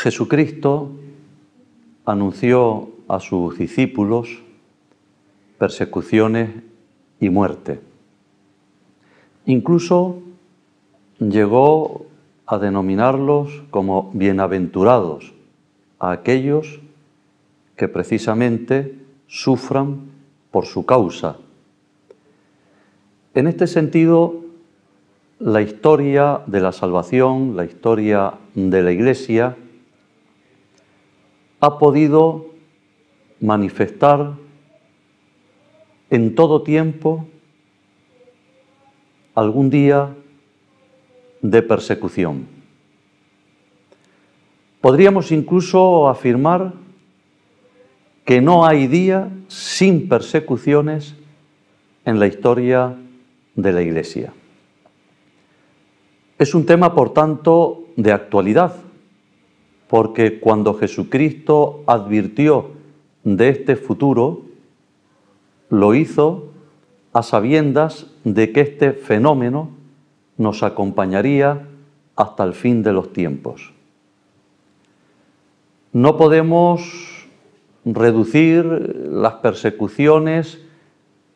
Jesucristo anunció a sus discípulos persecuciones y muerte. Incluso llegó a denominarlos como bienaventurados a aquellos que precisamente sufran por su causa. En este sentido, la historia de la salvación, la historia de la Iglesia, ha podido manifestar en todo tiempo algún día de persecución. Podríamos incluso afirmar que no hay día sin persecuciones en la historia de la Iglesia. Es un tema, por tanto, de actualidad, porque cuando Jesucristo advirtió de este futuro, lo hizo a sabiendas de que este fenómeno nos acompañaría hasta el fin de los tiempos. No podemos reducir las persecuciones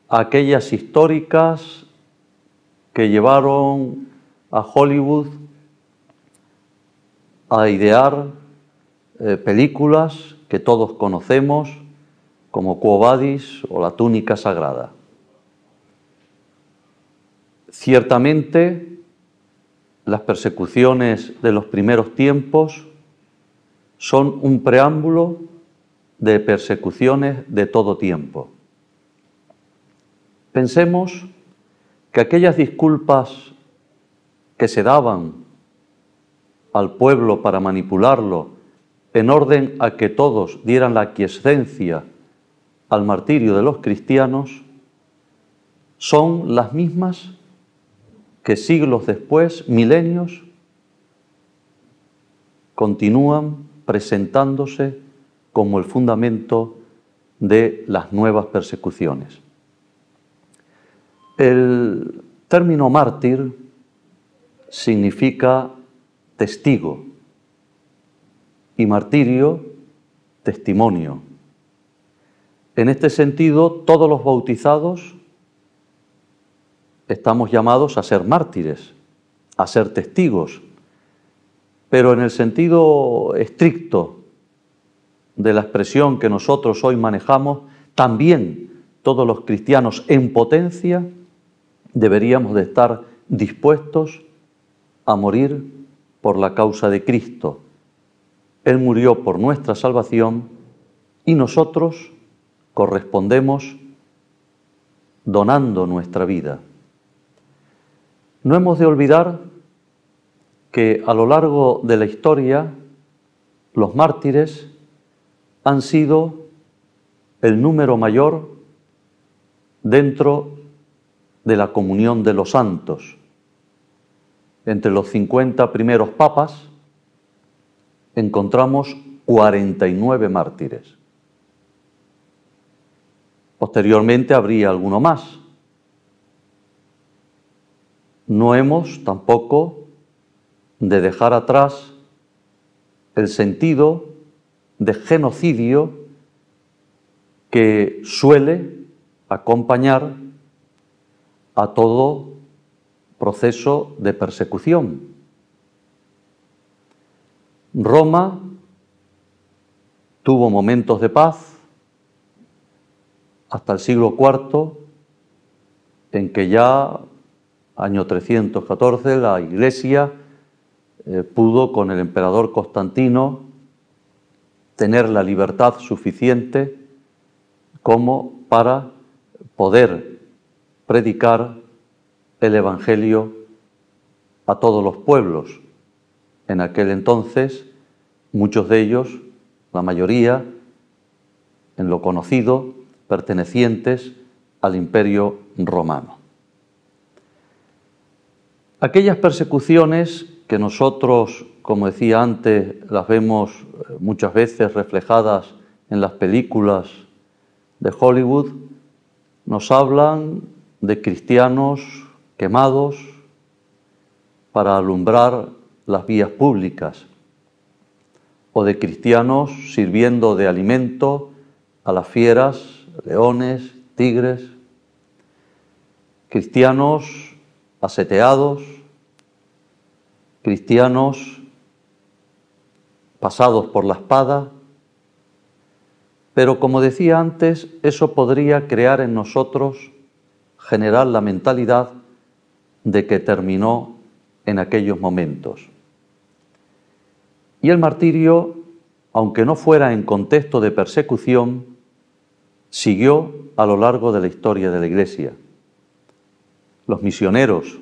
a aquellas históricas que llevaron a Hollywood a idear películas que todos conocemos como Quo Vadis o La túnica sagrada. Ciertamente, las persecuciones de los primeros tiempos son un preámbulo de persecuciones de todo tiempo. Pensemos que aquellas disculpas que se daban al pueblo para manipularlo en orden a que todos dieran la aquiescencia al martirio de los cristianos, son las mismas que siglos después, milenios, continúan presentándose como el fundamento de las nuevas persecuciones. El término mártir significa testigo y martirio, testimonio. En este sentido, todos los bautizados estamos llamados a ser mártires, a ser testigos, pero en el sentido estricto de la expresión que nosotros hoy manejamos, también todos los cristianos en potencia deberíamos de estar dispuestos a morir por la causa de Cristo. Él murió por nuestra salvación y nosotros correspondemos donando nuestra vida. No hemos de olvidar que a lo largo de la historia los mártires han sido el número mayor dentro de la comunión de los santos. Entre los 50 primeros papas encontramos 49 mártires. Posteriormente habría alguno más. No hemos tampoco de dejar atrás el sentido de genocidio que suele acompañar a todo proceso de persecución. Roma tuvo momentos de paz hasta el siglo IV, en que ya, año 314, la Iglesia pudo, con el emperador Constantino, tener la libertad suficiente como para poder predicar el Evangelio a todos los pueblos. En aquel entonces, muchos de ellos, la mayoría, en lo conocido, pertenecientes al Imperio Romano. Aquellas persecuciones que nosotros, como decía antes, las vemos muchas veces reflejadas en las películas de Hollywood, nos hablan de cristianos quemados para alumbrar las vías públicas, o de cristianos sirviendo de alimento a las fieras, leones, tigres, cristianos aseteados, cristianos pasados por la espada, pero como decía antes, eso podría crear en nosotros, generar la mentalidad de que terminó en aquellos momentos. Y el martirio, aunque no fuera en contexto de persecución, siguió a lo largo de la historia de la Iglesia. Los misioneros,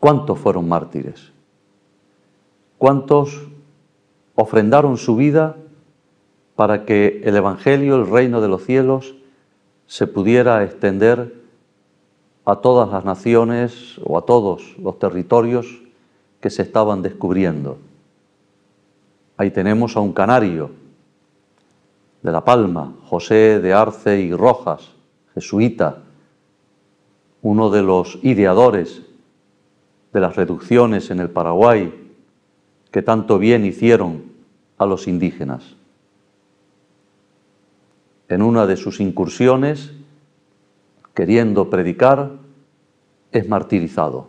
¿cuántos fueron mártires? ¿Cuántos ofrendaron su vida para que el Evangelio, el reino de los cielos, se pudiera extender a todas las naciones o a todos los territorios que se estaban descubriendo? Ahí tenemos a un canario de La Palma, José de Arce y Rojas, jesuita, uno de los ideadores de las reducciones en el Paraguay, que tanto bien hicieron a los indígenas. En una de sus incursiones, queriendo predicar, es martirizado.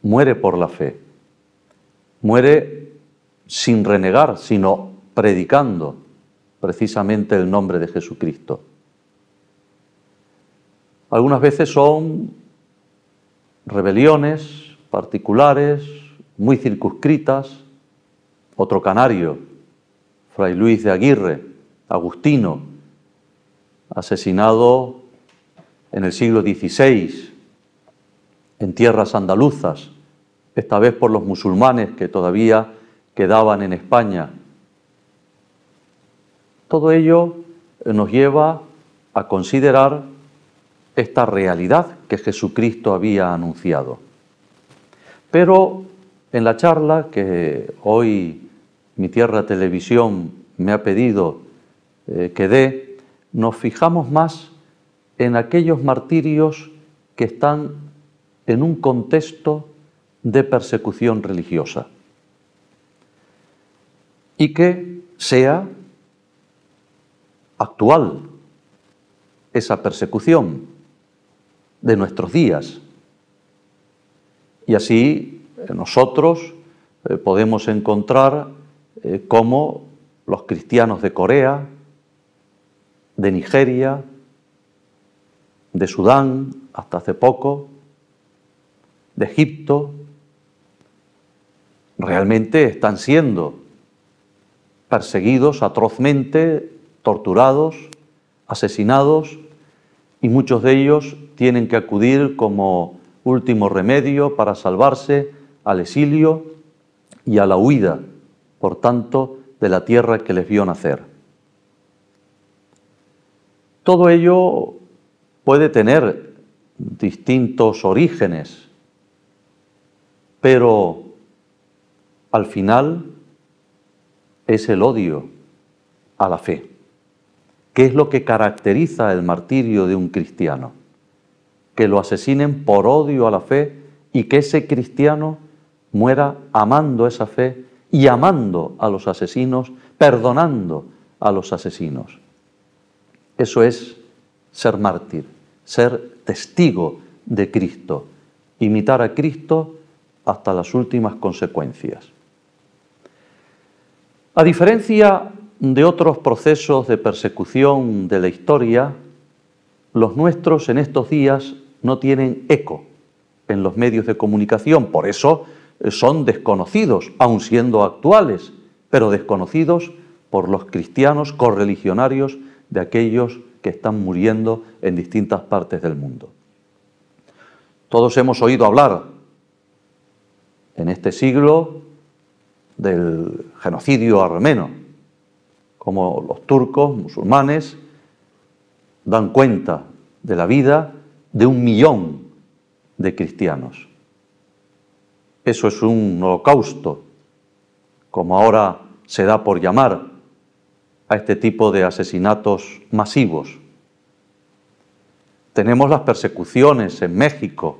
Muere por la fe. Muere sin renegar, sino predicando precisamente el nombre de Jesucristo. Algunas veces son rebeliones particulares, muy circunscritas. Otro canario, Fray Luis de Aguirre, agustino, asesinado en el siglo XVI en tierras andaluzas, esta vez por los musulmanes que todavía quedaban en España. Todo ello nos lleva a considerar esta realidad que Jesucristo había anunciado. Pero en la charla que hoy Mi Tierra Televisión me ha pedido que dé, nos fijamos más en aquellos martirios que están en un contexto de persecución religiosa y que sea actual esa persecución de nuestros días. Y así nosotros podemos encontrar cómo los cristianos de Corea, de Nigeria, de Sudán, hasta hace poco, de Egipto, realmente están siendo perseguidos atrozmente, torturados, asesinados, y muchos de ellos tienen que acudir como último remedio para salvarse al exilio y a la huida, por tanto, de la tierra que les vio nacer. Todo ello puede tener distintos orígenes, pero al final es el odio a la fe. ¿Qué es lo que caracteriza el martirio de un cristiano? Que lo asesinen por odio a la fe y que ese cristiano muera amando esa fe y amando a los asesinos, perdonando a los asesinos. Eso es ser mártir, ser testigo de Cristo, imitar a Cristo hasta las últimas consecuencias. A diferencia de otros procesos de persecución de la historia, los nuestros en estos días no tienen eco en los medios de comunicación, por eso son desconocidos, aun siendo actuales, pero desconocidos por los cristianos correligionarios de aquellos que están muriendo en distintas partes del mundo. Todos hemos oído hablar en este siglo del genocidio armenio, como los turcos musulmanes dan cuenta de la vida de 1 millón de cristianos. Eso es un holocausto, como ahora se da por llamar a este tipo de asesinatos masivos. Tenemos las persecuciones en México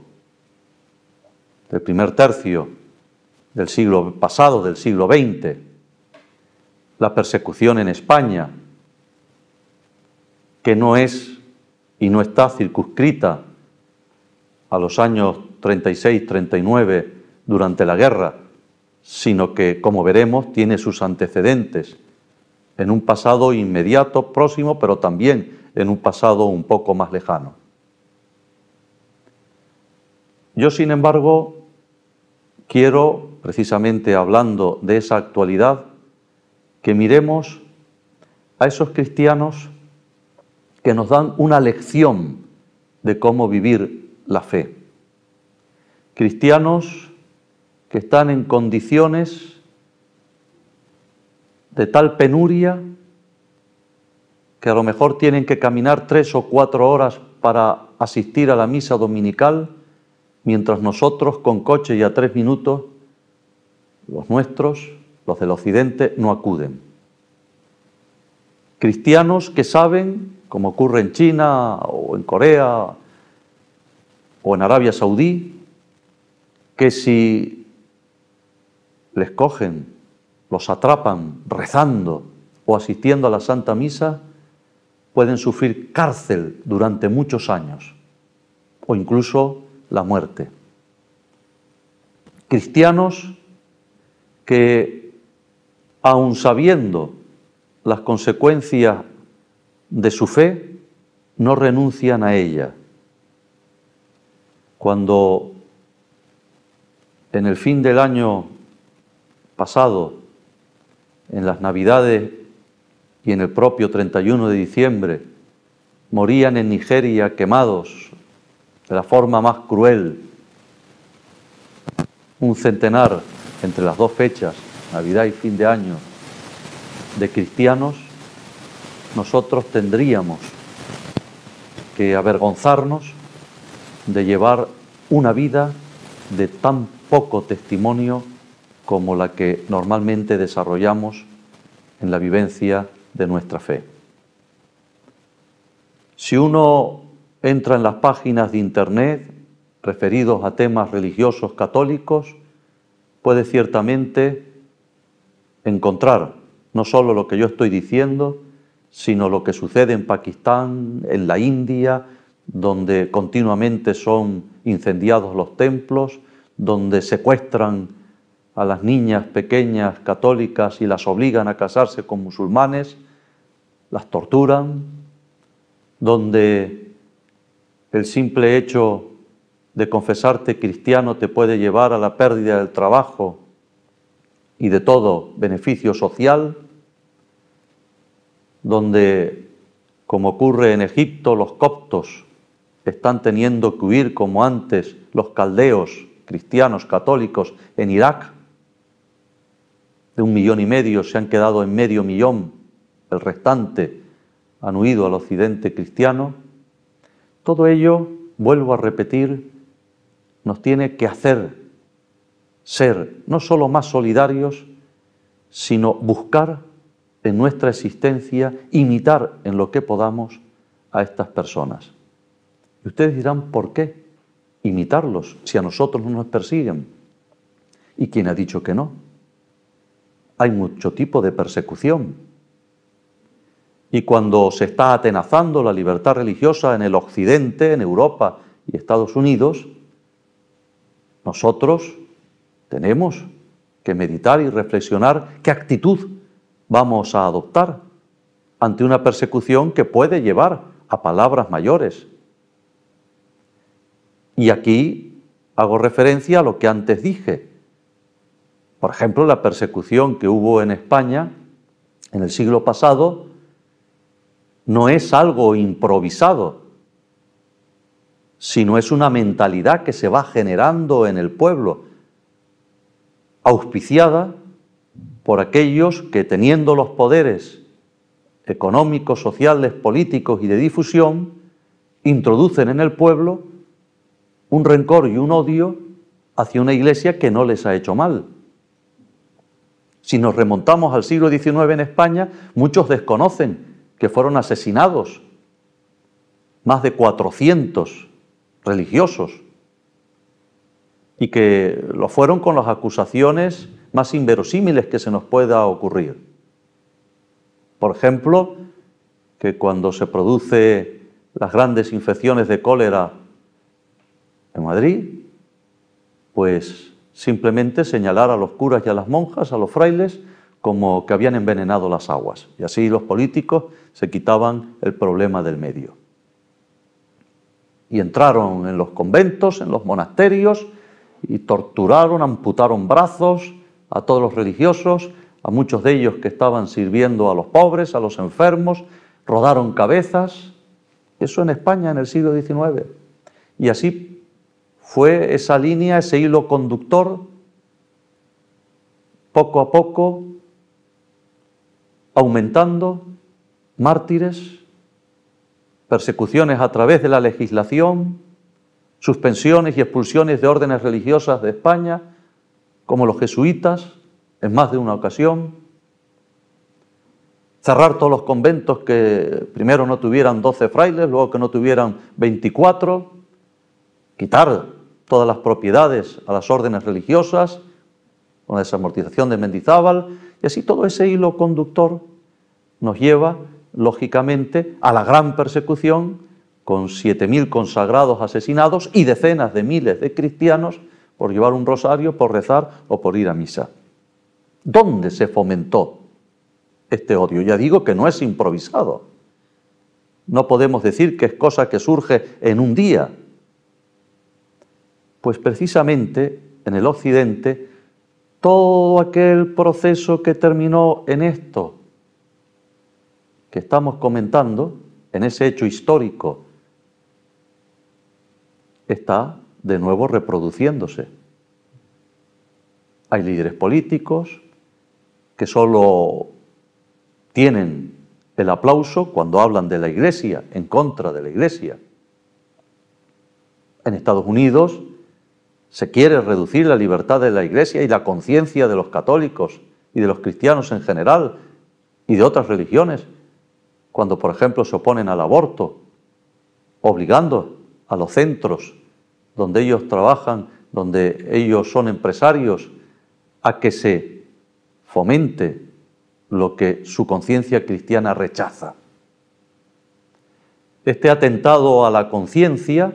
del primer tercio del siglo pasado, del siglo XX, la persecución en España, que no es y no está circunscrita a los años 36-39 durante la guerra, sino que, como veremos, tiene sus antecedentes en un pasado inmediato, próximo, pero también en un pasado un poco más lejano. Yo, sin embargo, quiero, precisamente hablando de esa actualidad, que miremos a esos cristianos que nos dan una lección de cómo vivir la fe. Cristianos que están en condiciones de tal penuria que a lo mejor tienen que caminar 3 o 4 horas para asistir a la misa dominical, mientras nosotros con coche y a 3 minutos, los nuestros, los del occidente, no acuden. Cristianos que saben, como ocurre en China o en Corea o en Arabia Saudí, que si les cogen, los atrapan rezando o asistiendo a la Santa Misa, pueden sufrir cárcel durante muchos años o incluso la muerte. Cristianos que, aun sabiendo las consecuencias de su fe, no renuncian a ella. Cuando en el fin del año pasado, en las Navidades y en el propio 31 de diciembre, morían en Nigeria quemados de la forma más cruel, un centenar entre las dos fechas, Navidad y fin de año, de cristianos, nosotros tendríamos que avergonzarnos de llevar una vida de tan poco testimonio como la que normalmente desarrollamos en la vivencia de nuestra fe. Si uno entra en las páginas de Internet referidos a temas religiosos católicos, puede ciertamente encontrar no solo lo que yo estoy diciendo, sino lo que sucede en Pakistán, en la India, donde continuamente son incendiados los templos, donde secuestran a las niñas pequeñas católicas y las obligan a casarse con musulmanes, las torturan, donde el simple hecho de confesarte cristiano te puede llevar a la pérdida del trabajo y de todo beneficio social, donde, como ocurre en Egipto, los coptos están teniendo que huir como antes los caldeos cristianos católicos en Irak. De 1,5 millones se han quedado en 500,000, el restante han huido al occidente cristiano. Todo ello, vuelvo a repetir, nos tiene que hacer ser no solo más solidarios, sino buscar en nuestra existencia, imitar en lo que podamos a estas personas. Y ustedes dirán, ¿por qué imitarlos si a nosotros no nos persiguen? ¿Y quién ha dicho que no? Hay mucho tipo de persecución. Y cuando se está atenazando la libertad religiosa en el occidente, en Europa y Estados Unidos, nosotros tenemos que meditar y reflexionar qué actitud vamos a adoptar ante una persecución que puede llevar a palabras mayores. Y aquí hago referencia a lo que antes dije. Por ejemplo, la persecución que hubo en España en el siglo pasado no es algo improvisado, sino es una mentalidad que se va generando en el pueblo, auspiciada por aquellos que, teniendo los poderes económicos, sociales, políticos y de difusión, introducen en el pueblo un rencor y un odio hacia una iglesia que no les ha hecho mal. Si nos remontamos al siglo XIX en España, muchos desconocen que fueron asesinados más de 400 religiosos y que lo fueron con las acusaciones más inverosímiles que se nos pueda ocurrir. Por ejemplo, que cuando se producen las grandes infecciones de cólera en Madrid, pues simplemente señalar a los curas y a las monjas, a los frailes, como que habían envenenado las aguas. Y así los políticos se quitaban el problema del medio. Y entraron en los conventos, en los monasterios, y torturaron, amputaron brazos a todos los religiosos, a muchos de ellos que estaban sirviendo a los pobres, a los enfermos, rodaron cabezas. Eso en España en el siglo XIX. Y así fue esa línea, ese hilo conductor, poco a poco, aumentando mártires, persecuciones a través de la legislación, suspensiones y expulsiones de órdenes religiosas de España, como los jesuitas, en más de una ocasión, cerrar todos los conventos que primero no tuvieran 12 frailes, luego que no tuvieran 24, quitar todas las propiedades a las órdenes religiosas, con la desamortización de Mendizábal, y así todo ese hilo conductor nos lleva, lógicamente, a la gran persecución, con 7.000 consagrados asesinados y decenas de miles de cristianos por llevar un rosario, por rezar o por ir a misa. ¿Dónde se fomentó este odio? Ya digo que no es improvisado. No podemos decir que es cosa que surge en un día. Pues precisamente en el Occidente, todo aquel proceso que terminó en esto que estamos comentando, en ese hecho histórico, está de nuevo reproduciéndose. Hay líderes políticos que solo tienen el aplauso cuando hablan de la Iglesia, en contra de la Iglesia. En Estados Unidos se quiere reducir la libertad de la Iglesia y la conciencia de los católicos y de los cristianos en general y de otras religiones, cuando, por ejemplo, se oponen al aborto, obligando a los centros donde ellos trabajan, donde ellos son empresarios, a que se fomente lo que su conciencia cristiana rechaza. Este atentado a la conciencia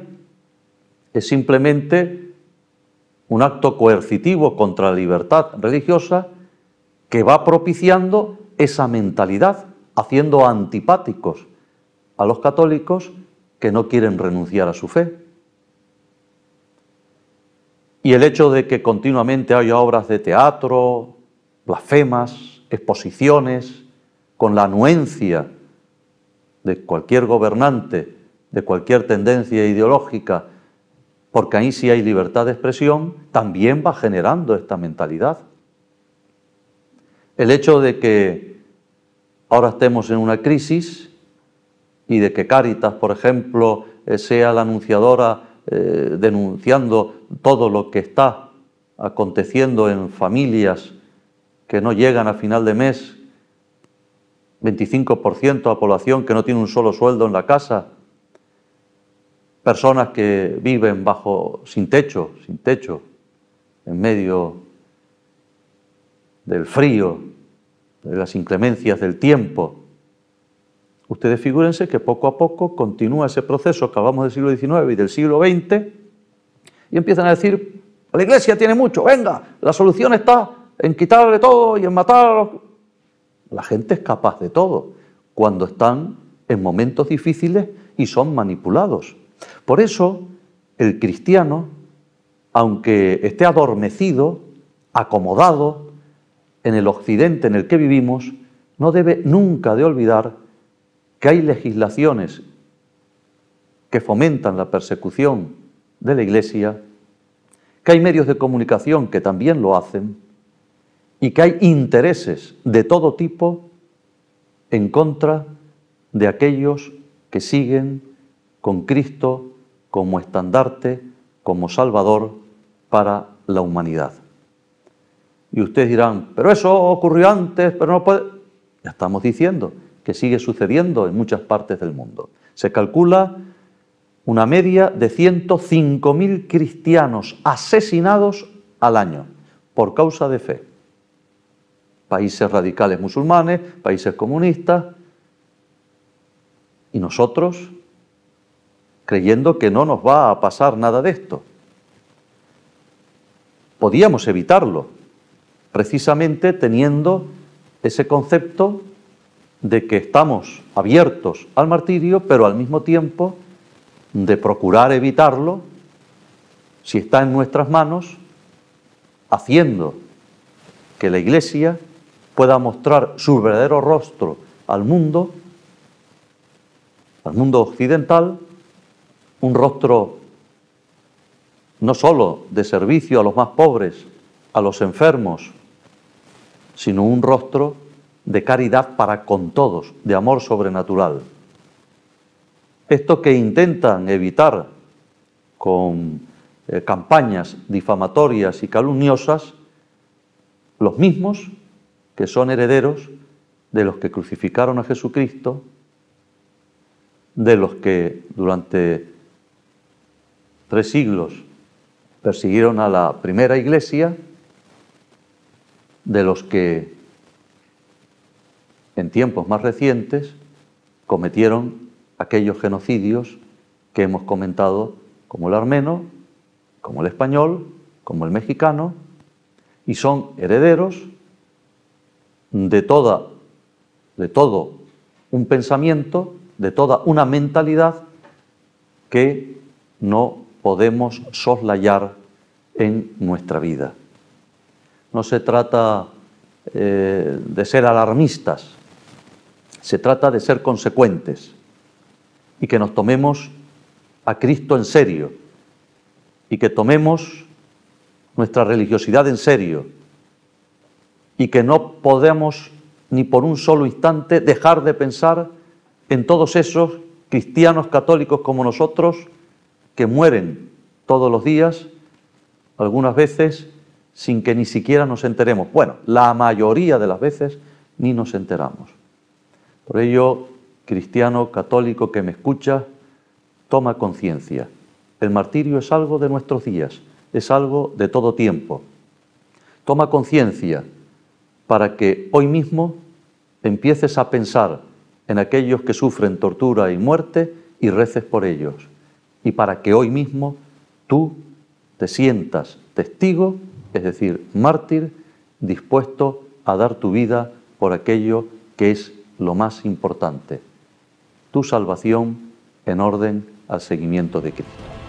es simplemente un acto coercitivo contra la libertad religiosa que va propiciando esa mentalidad, haciendo antipáticos a los católicos que no quieren renunciar a su fe. Y el hecho de que continuamente haya obras de teatro, blasfemas, exposiciones, con la anuencia de cualquier gobernante, de cualquier tendencia ideológica, porque ahí sí hay libertad de expresión, también va generando esta mentalidad. El hecho de que ahora estemos en una crisis y de que Cáritas, por ejemplo, sea la anunciadora denunciando todo lo que está aconteciendo en familias que no llegan a final de mes, 25% de la población que no tiene un solo sueldo en la casa, personas que viven sin techo, en medio del frío, de las inclemencias del tiempo. Ustedes figúrense que poco a poco continúa ese proceso, acabamos del siglo XIX y del siglo XX, y empiezan a decir, la Iglesia tiene mucho, venga, la solución está en quitarle todo y en matar a los... La gente es capaz de todo cuando están en momentos difíciles y son manipulados. Por eso, el cristiano, aunque esté adormecido, acomodado en el occidente en el que vivimos, no debe nunca de olvidar que hay legislaciones que fomentan la persecución de la Iglesia, que hay medios de comunicación que también lo hacen y que hay intereses de todo tipo en contra de aquellos que siguen con Cristo como estandarte, como Salvador para la humanidad. Y ustedes dirán, pero eso ocurrió antes, pero no puede... Ya estamos diciendo que sigue sucediendo en muchas partes del mundo. Se calcula una media de 105.000 cristianos asesinados al año por causa de fe. países radicales musulmanes, países comunistas, y nosotros creyendo que no nos va a pasar nada de esto. Podíamos evitarlo, precisamente teniendo ese concepto de que estamos abiertos al martirio, pero al mismo tiempo de procurar evitarlo, si está en nuestras manos, haciendo que la Iglesia pueda mostrar su verdadero rostro al mundo occidental, un rostro no solo de servicio a los más pobres, a los enfermos, sino un rostro de caridad para con todos, de amor sobrenatural. Esto que intentan evitar con campañas difamatorias y calumniosas, los mismos que son herederos de los que crucificaron a Jesucristo, de los que durante 3 siglos persiguieron a la primera Iglesia, de los que en tiempos más recientes cometieron aquellos genocidios que hemos comentado, como el armenio, como el español, como el mexicano, y son herederos de todo un pensamiento, de toda una mentalidad que no podemos soslayar en nuestra vida. No se trata de ser alarmistas, se trata de ser consecuentes y que nos tomemos a Cristo en serio y que tomemos nuestra religiosidad en serio y que no podamos ni por un solo instante dejar de pensar en todos esos cristianos católicos como nosotros que mueren todos los días, algunas veces sin que ni siquiera nos enteremos. Bueno, la mayoría de las veces ni nos enteramos. Por ello, cristiano católico que me escucha, toma conciencia. El martirio es algo de nuestros días, es algo de todo tiempo. Toma conciencia para que hoy mismo empieces a pensar en aquellos que sufren tortura y muerte y reces por ellos. Y para que hoy mismo tú te sientas testigo, es decir, mártir, dispuesto a dar tu vida por aquello que es lo más importante, tu salvación en orden al seguimiento de Cristo.